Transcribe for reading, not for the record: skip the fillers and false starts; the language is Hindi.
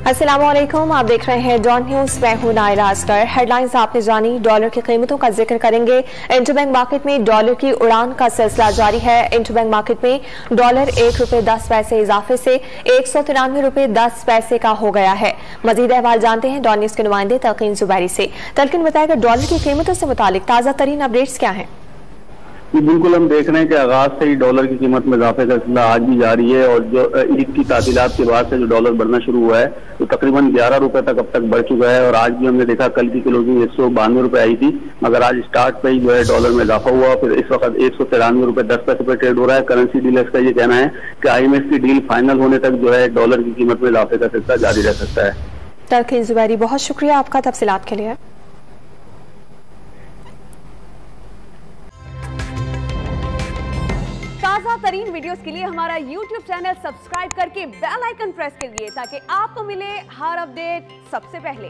अस्सलामुअलैकुम, आप देख रहे हैं डॉन न्यूज। मैं हूं नायरा अस्कर। हेडलाइंस आपने जानी। डॉलर की कीमतों का जिक्र करेंगे। इंटरबैंक मार्केट में डॉलर की उड़ान का सिलसिला जारी है। इंटरबैंक मार्केट में डॉलर ₹1.10 इजाफे से ₹193.10 का हो गया है। मजीद अहवाल जानते हैं डॉन न्यूज के नुमाइंदे तलकीन जुबैरी से। तलकीन बताएगा डॉलर की कीमतों से मुतालिक ताजा तरीन अपडेट्स क्या हैं। बिल्कुल, हम देख रहे हैं कि आगाज से ही डॉलर की कीमत में इजाफे का सिलसिला आज भी जारी है और जो ईद की तातीलात के बाद से जो डॉलर बढ़ना शुरू हुआ है तो तकरीबन ₹11 तक अब तक बढ़ चुका है। और आज भी हमने देखा कल की क्लोजिंग ₹192 आई थी, मगर आज स्टार्ट पे ही जो है डॉलर में इजाफा हुआ। फिर इस वक्त ₹193.10 पे ट्रेड हो रहा है। करेंसी डीलर्स का ये कहना है कि IMF की डील फाइनल होने तक जो है डॉलर की कीमत में इजाफे का सिलसिला जारी रह सकता है। तलकीन जुबैरी, बहुत शुक्रिया आपका तफसीलात के लिए। ताज़ा तरीन वीडियोस के लिए हमारा YouTube चैनल सब्सक्राइब करके बेल आइकन प्रेस कीजिए ताकि आपको मिले हर अपडेट सबसे पहले।